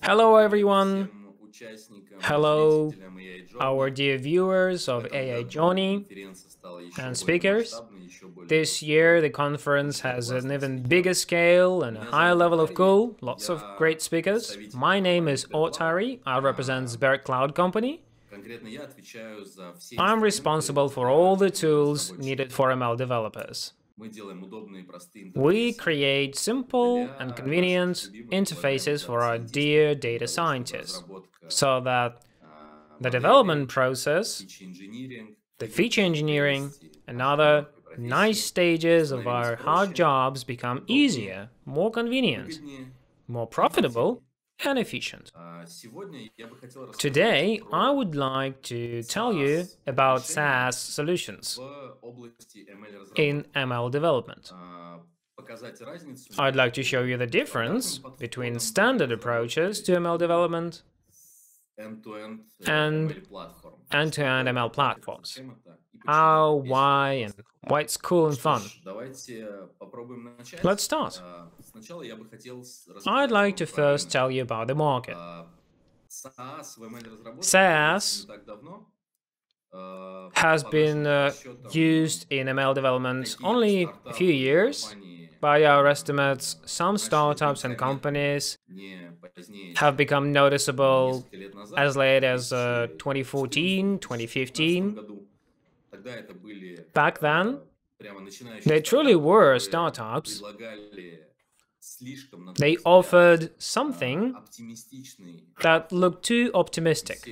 Hello everyone. Hello our dear viewers of AI Journey and speakers. This year the conference has an even bigger scale and a higher level of cool, lots of great speakers. My name is Otari, I represent Sber Cloud Company. I'm responsible for all the tools needed for ML developers. We create simple and convenient interfaces for our dear data scientists, so that the development process, the feature engineering, and other nice stages of our hard jobs become easier, more convenient, more profitable, and efficient. Today, I would like to tell you about SaaS solutions in ML development. I'd like to show you the difference between standard approaches to ML development and end-to-end ML platforms. How, why, and why it's cool and fun. Let's start. I'd like to first tell you about the market. SaaS has been used in ML development only a few years. By our estimates, some startups and companies have become noticeable as late as 2014, 2015. Back then, they truly were startups. They offered something that looked too optimistic.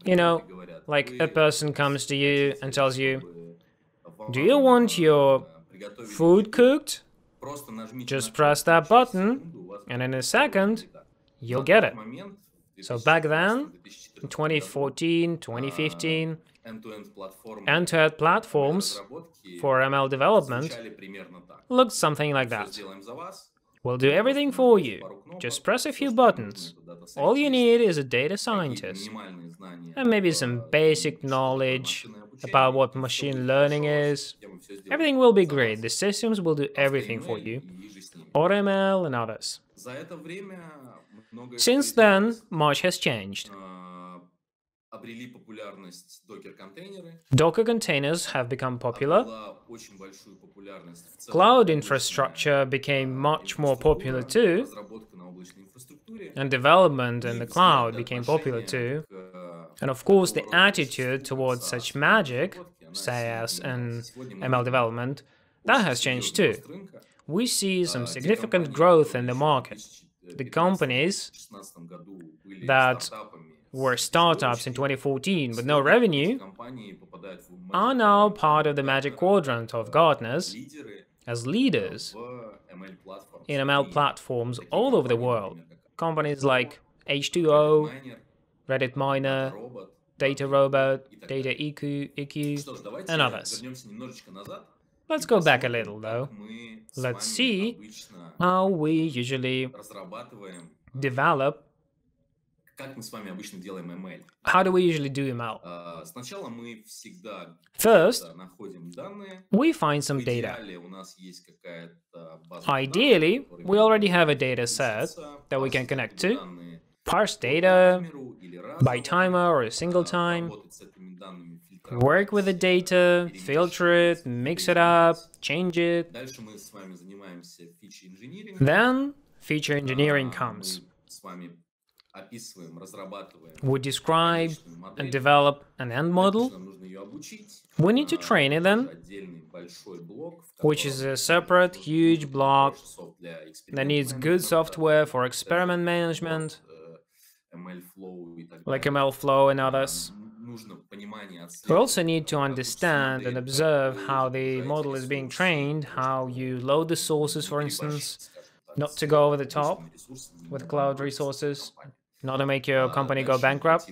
You know, like a person comes to you and tells you, "Do you want your food cooked? Just press that button, and in a second, you'll get it." So back then, in 2014, 2015, end-to-end platforms for ML development looked something like that. We'll do everything for you. Just press a few buttons. All you need is a data scientist and maybe some basic knowledge about what machine learning is. Everything will be great. The systems will do everything for you. AutoML and others. Since then, much has changed. Docker containers have become popular. Cloud infrastructure became much more popular too. And development in the cloud became popular too. And of course, the attitude towards such magic, SaaS and ML development, that has changed too. We see some significant growth in the market. The companies that were startups in 2014 with no revenue are now part of the Magic Quadrant of Gartners as leaders in ML platforms all over the world. Companies like H2O, Reddit Miner, Data Robot, Data EQ, and others. Let's go back a little though. Let's see how we usually develop. How do we usually do ML? First, we find some data. Ideally, we already have a data set that we can connect to, parse data by timer or a single time, work with the data, filter it, mix it up, change it. Then feature engineering comes. We describe and develop an end model. We need to train it then, which is a separate, huge block that needs good software for experiment management, like ML Flow and others. We also need to understand and observe how the model is being trained, how you load the sources, for instance, not to go over the top with cloud resources, not to make your company go bankrupt.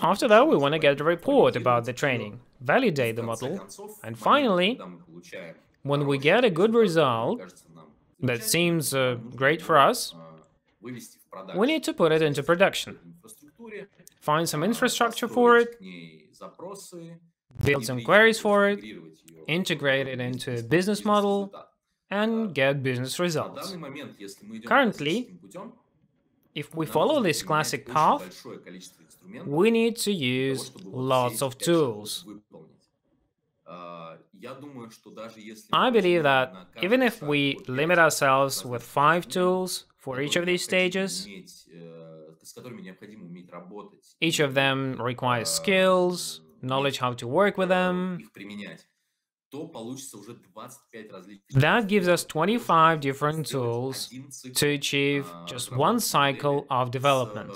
After that, we want to get a report about the training, validate the model, and finally, when we get a good result that seems great for us, we need to put it into production. Find some infrastructure for it, build some queries for it, integrate it into a business model, and get business results. Currently, if we follow this classic path, we need to use lots of tools. I believe that even if we limit ourselves with 5 tools for each of these stages, each of them requires skills, knowledge how to work with them. That gives us 25 different tools to achieve just one cycle of development.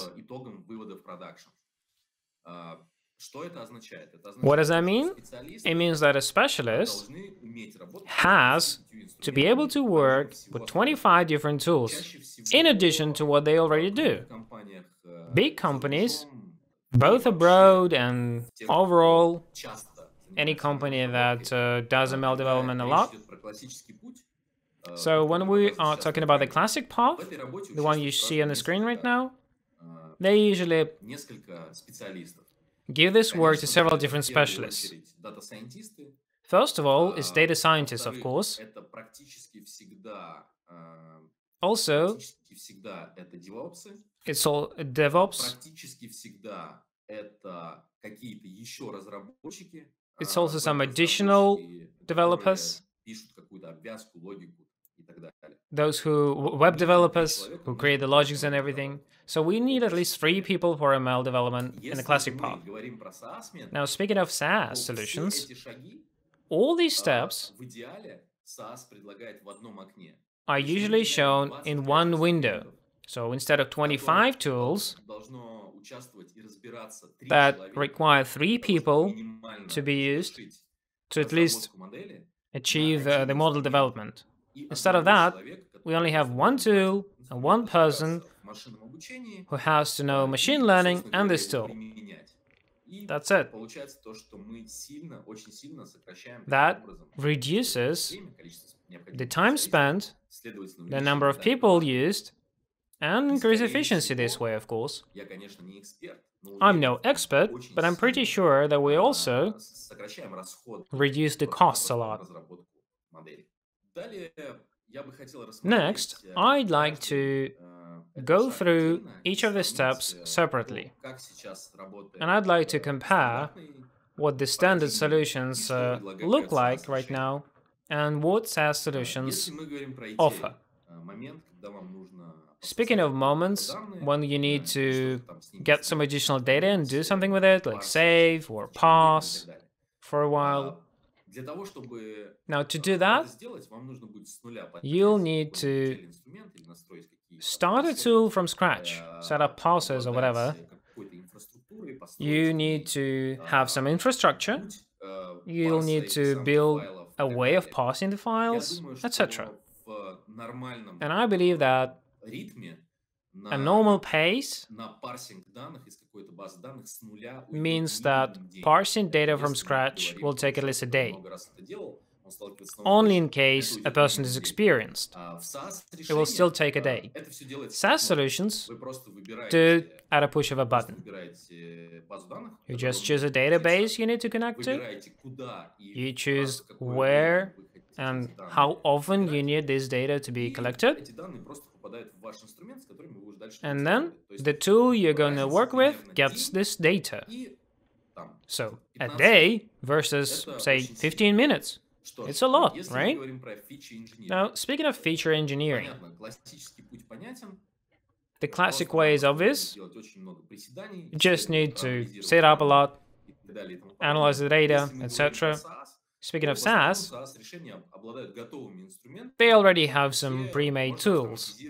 What does that mean? It means that a specialist has to be able to work with 25 different tools, in addition to what they already do. Big companies, both abroad and overall, any company that does ML development a lot. So when we are talking about the classic path, the one you see on the screen right now, they usually give this work to several different specialists. First of all, is data scientists, of course. Also, it's all DevOps. It's also some additional developers. Those web developers who create the logics and everything. So we need at least 3 people for ML development in the classic path. Now, speaking of SaaS solutions, all these steps are usually shown in one window. So instead of 25 tools that require 3 people to be used to at least achieve the model development, instead of that, we only have 1 tool and 1 person who has to know machine learning and this tool. That's it. That reduces the time spent, the number of people used, and increase efficiency this way, of course. I'm no expert, but I'm pretty sure that we also reduce the costs a lot. Next, I'd like to go through each of the steps separately. And I'd like to compare what the standard solutions look like right now and what SaaS solutions offer. Speaking of moments when you need to get some additional data and do something with it, like save or pause for a while. Now, to do that, you'll need to start a tool from scratch, set up parsers or whatever. You need to have some infrastructure. You'll need to build a way of parsing the files, etc. And I believe that a normal pace means that parsing data from scratch will take at least a day, only in case a person is experienced. It will still take a day. SaaS solutions do it at a push of a button. You just choose a database you need to connect to. You choose where and how often you need this data to be collected. And then the tool you're going to work with gets this data. So a day versus, say, 15 minutes. It's a lot, right? Now, speaking of feature engineering, the classic way is obvious. You just need to set up a lot, analyze the data, etc. Speaking of SaaS, they already have some pre-made tools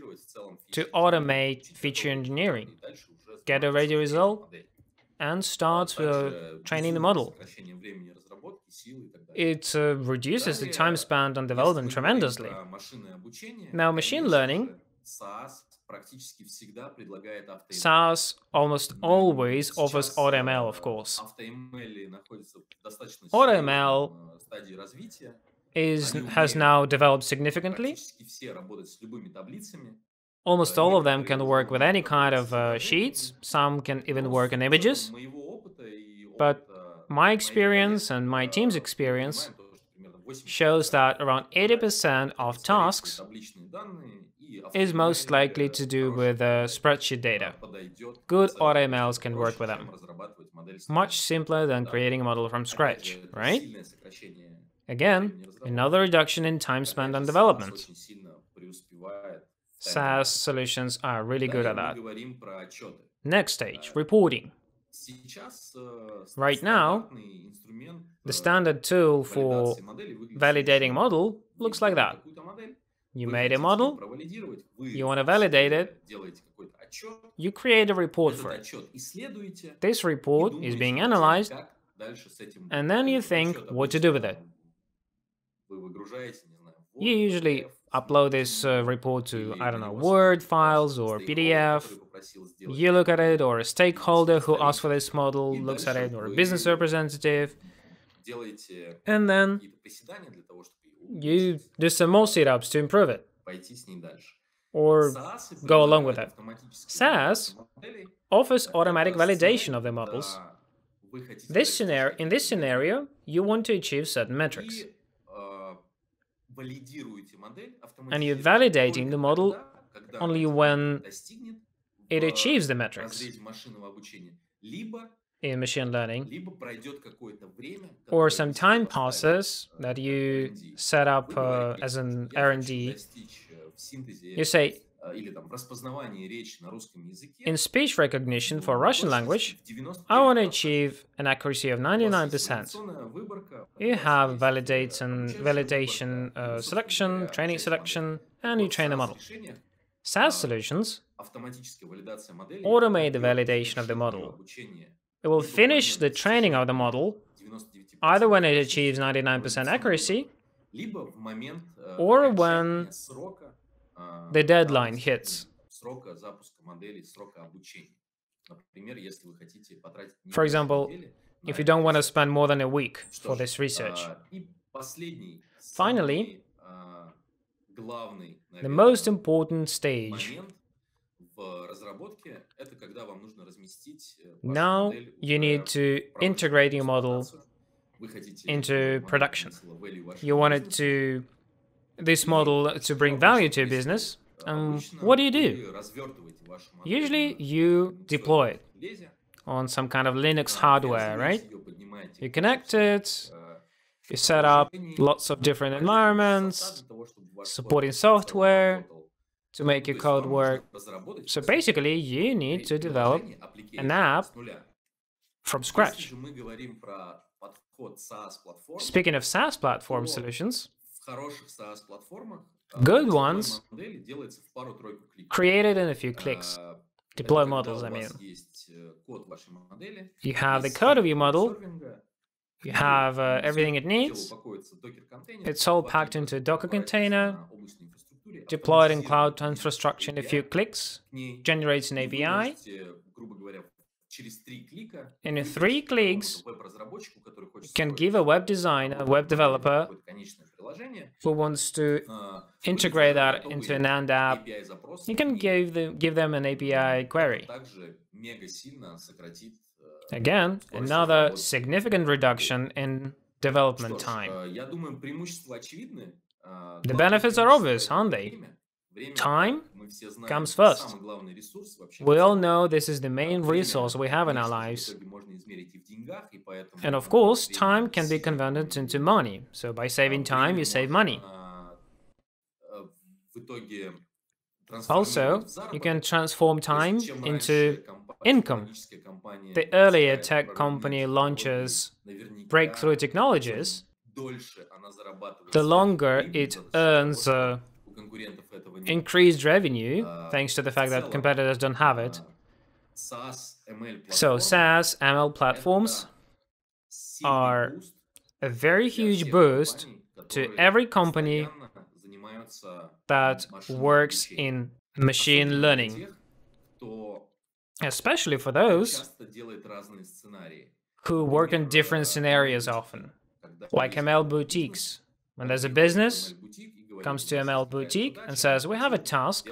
to automate feature engineering, get a ready result, and start training the model. It reduces the time spent on development tremendously. Now, machine learning, SaaS almost always offers AutoML, of course. AutoML has now developed significantly. Almost all of them can work with any kind of sheets. Some can even work in images. But my experience and my team's experience shows that around 80% of tasks is most likely to do with spreadsheet data. Good AutoMLs can work with them. Much simpler than creating a model from scratch, right? Again, another reduction in time spent on development. SaaS solutions are really good at that. Next stage, reporting. Right now, the standard tool for validating a model looks like that. You made a model, you want to validate it, you create a report for it. This report is being analyzed, and then you think what to do with it. You usually upload this report to, I don't know, Word files or PDF. You look at it, or a stakeholder who asked for this model looks at it, or a business representative. And then you do some more sit-ups to improve it, or go along with it. SaaS offers automatic validation of the models. In this scenario, you want to achieve certain metrics. And you're validating the model only when it achieves the metrics in machine learning, or some time passes that you set up as an R&D. You say, in speech recognition for Russian language, I want to achieve an accuracy of 99%. You have validation selection, training selection, and you train the model. SaaS solutions automate the validation of the model. It will finish the training of the model either when it achieves 99% accuracy or when the deadline hits. For example, if you don't want to spend more than a week for this research. Finally, the most important stage. Now you need to integrate your model into production. You wanted this model to bring value to your business. What do? Usually you deploy it on some kind of Linux hardware, right? You connect it, you set up lots of different environments, supporting software to make your code work. So basically, you need to develop an app from scratch. Speaking of SaaS platform solutions, good ones created in a few clicks. Deploy models, I mean. You have the code of your model, you have everything it needs. It's all packed into a Docker container, deployed in cloud infrastructure in a few clicks, generates an API. In 3 clicks, you can give a web designer, a web developer who wants to integrate that into an end app, you can give them an API query. Again, another significant reduction in development time. The benefits are obvious, aren't they? Time comes first. We all know this is the main resource we have in our lives. And of course, time can be converted into money. So by saving time, you save money. Also, you can transform time into income. The earlier tech company launches breakthrough technologies, the longer it earns increased revenue, thanks to the fact that competitors don't have it. So SaaS ML platforms are a very huge boost to every company that works in machine learning, especially for those who work in different scenarios often, like ML boutiques. When there's a business comes to ML boutique and says, we have a task,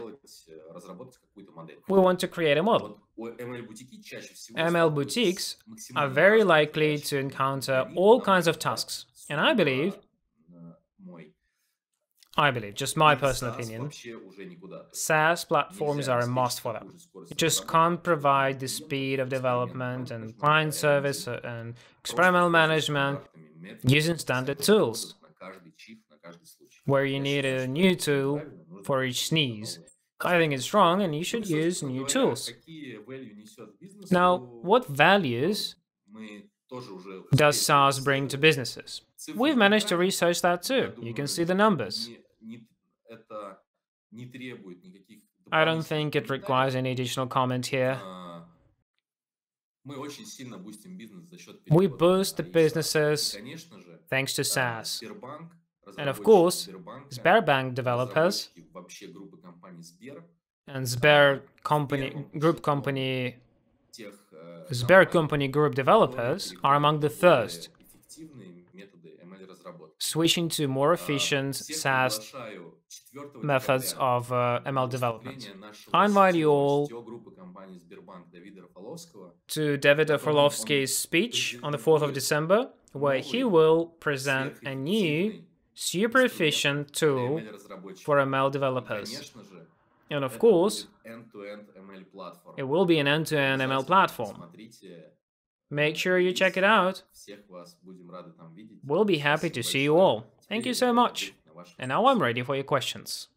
we want to create a model. ML boutiques are very likely to encounter all kinds of tasks, and I believe I believe, just my personal opinion, SaaS platforms are a must for them. You just can't provide the speed of development and client service and experimental management using standard tools, where you need a new tool for each sneeze. I think it's wrong and you should use new tools. Now, what values does SaaS bring to businesses? We've managed to research that too. You can see the numbers. I don't think it requires any additional comment here. We boost the businesses thanks to SaaS. And of course, Sberbank developers and Sber company group developers are among the first, switching to more efficient SaaS methods of ML development. I invite you all to David Orlovsky's speech on the 4th of December, where he will present a new, super efficient tool for ML developers. And of course, it will be an end-to-end ML platform. Make sure you check it out. We'll be happy to see you all. Thank you so much. And now I'm ready for your questions.